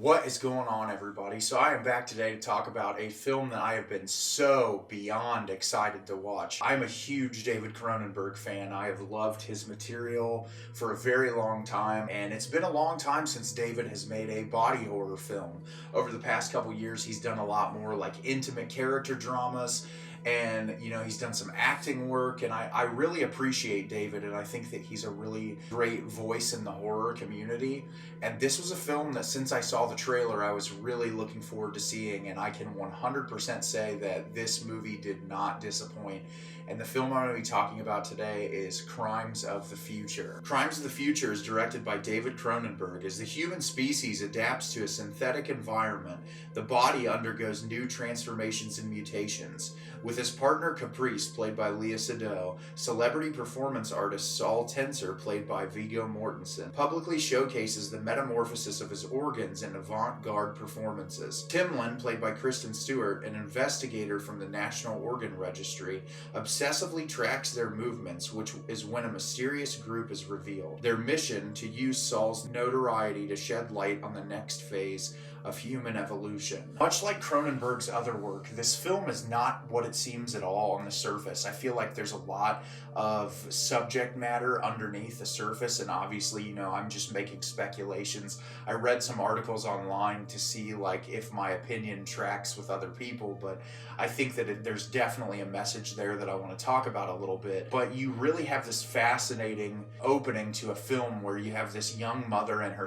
What is going on, everybody? So I am back today to talk about a film that I have been so beyond excited to watch. I'm a huge David Cronenberg fan. I have loved his material for a very long time, and it's been a long time since David has made a body horror film. Over the past couple years, he's done a lot more like intimate character dramas, and he's done some acting work, and I really appreciate David, and I think that he's a really great voice in the horror community. And this was a film that, since I saw the trailer, I was really looking forward to seeing, and I can 100% say that this movie did not disappoint. And the film I'm going to be talking about today is Crimes of the Future. Crimes of the Future is directed by David Cronenberg. As the human species adapts to a synthetic environment, the body undergoes new transformations and mutations. With his partner Caprice, played by Lea Seydoux, celebrity performance artist Saul Tenser, played by Viggo Mortensen, publicly showcases the metamorphosis of his organs in avant-garde performances. Timlin, played by Kristen Stewart, an investigator from the National Organ Registry, obsessively tracks their movements, which is when a mysterious group is revealed. Their mission: to use Saul's notoriety to shed light on the next phase of human evolution. Much like Cronenberg's other work, this film is not what it seems at all on the surface. I feel like there's a lot of subject matter underneath the surface, and obviously, I'm just making speculations. I read some articles online to see like if my opinion tracks with other people, but I think that there's definitely a message there that I want to talk about a little bit. But you really have this fascinating opening to a film where you have this young mother and her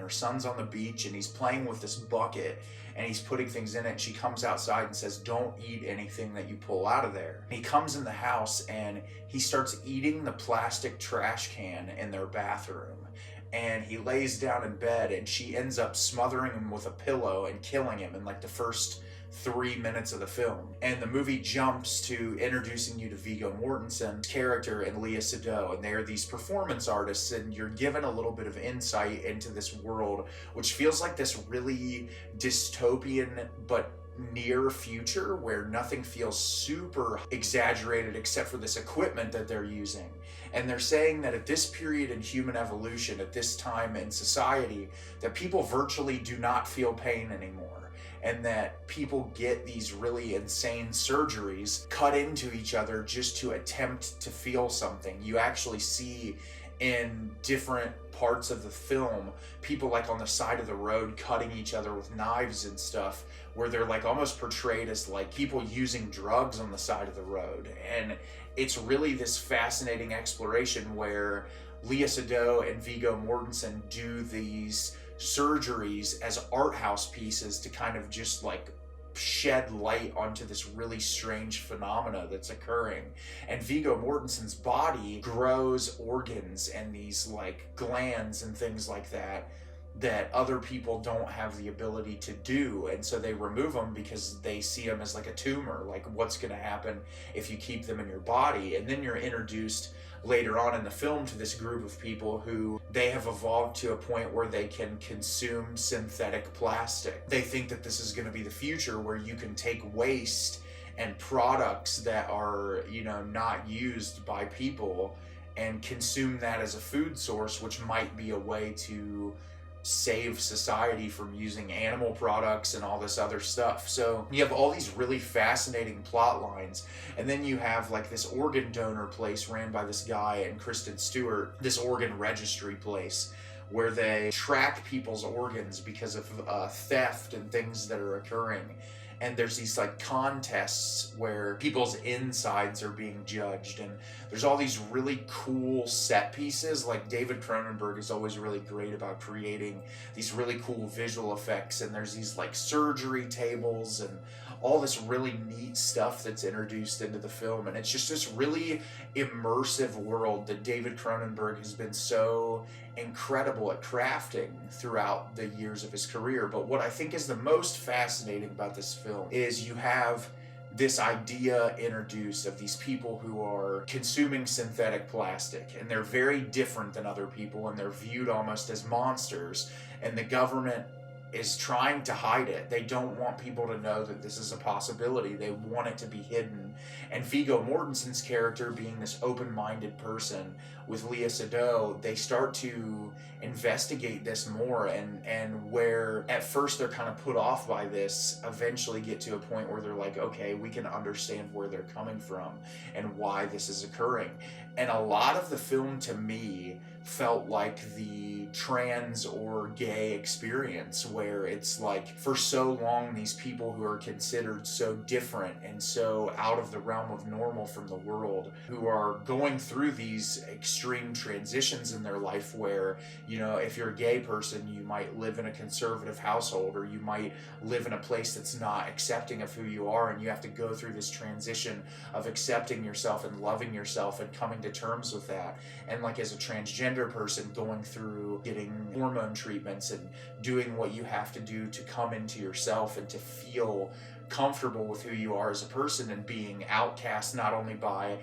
son's on the beach, and he's playing with this bucket and he's putting things in it. She comes outside and says, "Don't eat anything that you pull out of there." He comes in the house and he starts eating the plastic trash can in their bathroom, and he lays down in bed, and she ends up smothering him with a pillow and killing him in like the first 3 minutes of the film. And the movie jumps to introducing you to Viggo Mortensen's character and Lea Seydoux, and they're these performance artists, and you're given a little bit of insight into this world, which feels like this really dystopian but near future where nothing feels super exaggerated except for this equipment that they're using. And they're saying that at this period in human evolution, at this time in society, that people virtually do not feel pain anymore, and that people get these really insane surgeries cut into each other just to attempt to feel something. You actually see in different parts of the film people like on the side of the road cutting each other with knives and stuff, where they're like almost portrayed as like people using drugs on the side of the road. And it's really this fascinating exploration where Lea Seydoux and Viggo Mortensen do these surgeries as art house pieces to kind of just like shed light onto this really strange phenomena that's occurring. And Viggo Mortensen's body grows organs and these like glands and things like that other people don't have the ability to do, and so they remove them because they see them as like a tumor. Like, what's going to happen if you keep them in your body? And then you're introduced later on in the film to this group of people who they have evolved to a point where they can consume synthetic plastic. They think that this is going to be the future, where you can take waste and products that are, not used by people and consume that as a food source, which might be a way to save society from using animal products and all this other stuff. So you have all these really fascinating plot lines, and then you have like this organ donor place ran by this guy and Kristen Stewart, this organ registry place where they track people's organs because of theft and things that are occurring. And there's these like contests where people's insides are being judged, and there's all these really cool set pieces. Like, David Cronenberg is always really great about creating these really cool visual effects, and there's these like surgery tables and all this really neat stuff that's introduced into the film. And it's just this really immersive world that David Cronenberg has been so incredible at crafting throughout the years of his career. But what I think is the most fascinating about this film is you have this idea introduced of these people who are consuming synthetic plastic, and they're very different than other people, and they're viewed almost as monsters, and the government is trying to hide it. They don't want people to know that this is a possibility. They want it to be hidden. And Viggo Mortensen's character, being this open-minded person with Lea Seydoux, they start to investigate this more, and where at first they're kind of put off by this, eventually get to a point where they're like, okay, we can understand where they're coming from and why this is occurring. And a lot of the film, to me, felt like the trans or gay experience, where it's like, for so long, these people who are considered so different and so out of the realm of normal from the world, who are going through these extreme transitions in their life where, you know, if you're a gay person, you might live in a conservative household, or you might live in a place that's not accepting of who you are, and you have to go through this transition of accepting yourself and loving yourself and coming to terms with that. And like, as a transgender person, going through getting hormone treatments and doing what you have to do to come into yourself and to feel comfortable with who you are as a person, and being outcast not only by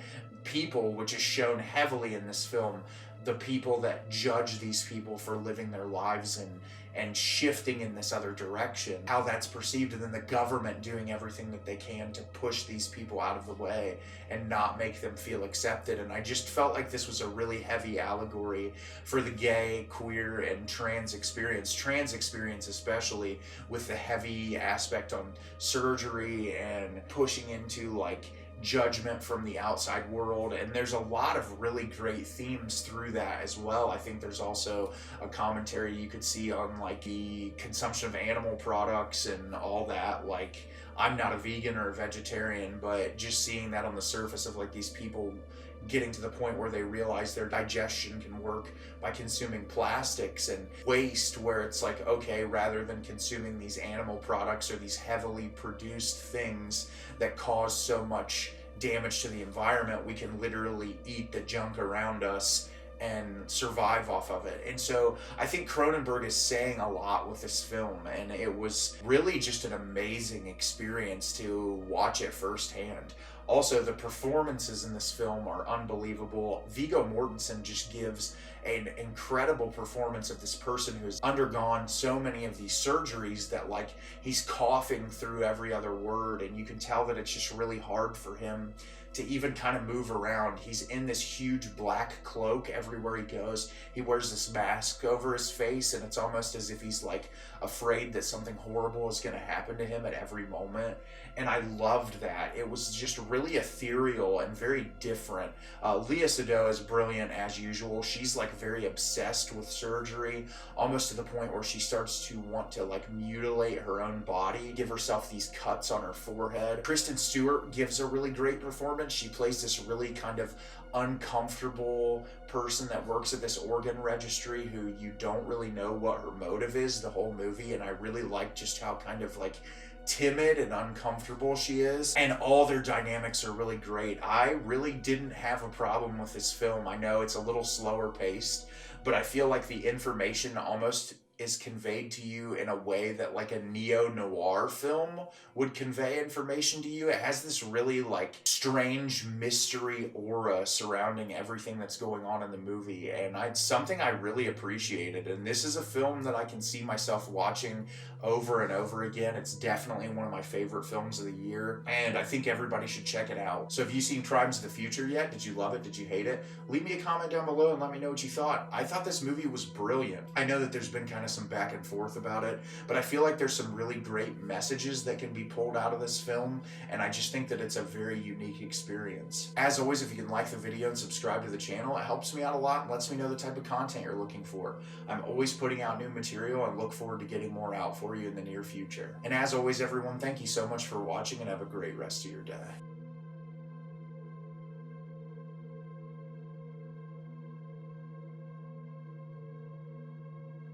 people, which is shown heavily in this film, the people that judge these people for living their lives and shifting in this other direction, how that's perceived, and then the government doing everything that they can to push these people out of the way and not make them feel accepted. And I just felt like this was a really heavy allegory for the gay, queer, and trans experience especially, with the heavy aspect on surgery and pushing into like judgment from the outside world. And there's a lot of really great themes through that as well. I think there's also a commentary you could see on like the consumption of animal products and all that. Like, I'm not a vegan or a vegetarian, but just seeing that on the surface of like these people getting to the point where they realize their digestion can work by consuming plastics and waste, where it's like, okay, rather than consuming these animal products or these heavily produced things that cause so much damage to the environment, we can literally eat the junk around us and survive off of it. And so I think Cronenberg is saying a lot with this film, and it was really just an amazing experience to watch it firsthand. Also, the performances in this film are unbelievable. Viggo Mortensen just gives an incredible performance of this person who's undergone so many of these surgeries that like he's coughing through every other word, and you can tell that it's just really hard for him to even kind of move around. He's in this huge black cloak everywhere he goes. He wears this mask over his face, and it's almost as if he's like afraid that something horrible is going to happen to him at every moment. And I loved that. It was just really ethereal and very different. Lea Seydoux is brilliant as usual. She's like very obsessed with surgery, almost to the point where she starts to want to like mutilate her own body, give herself these cuts on her forehead. Kristen Stewart gives a really great performance. She plays this really kind of uncomfortable person that works at this organ registry who you don't really know what her motive is the whole movie, and I really like just how kind of like timid and uncomfortable she is, and all their dynamics are really great. I really didn't have a problem with this film. I know it's a little slower paced, but I feel like the information almost is conveyed to you in a way that like a neo-noir film would convey information to you. It has this really like strange mystery aura surrounding everything that's going on in the movie, and it's something I really appreciated. And this is a film that I can see myself watching over and over again. It's definitely one of my favorite films of the year, and I think everybody should check it out. So have you seen Crimes of the Future yet? Did you love it? Did you hate it? Leave me a comment down below and let me know what you thought. I thought this movie was brilliant. I know that there's been kind of some back and forth about it, but I feel like there's some really great messages that can be pulled out of this film, and I just think that it's a very unique experience. As always, if you can like the video and subscribe to the channel, it helps me out a lot and lets me know the type of content you're looking for. I'm always putting out new material and look forward to getting more out for you in the near future. And as always, everyone, thank you so much for watching, and have a great rest of your day.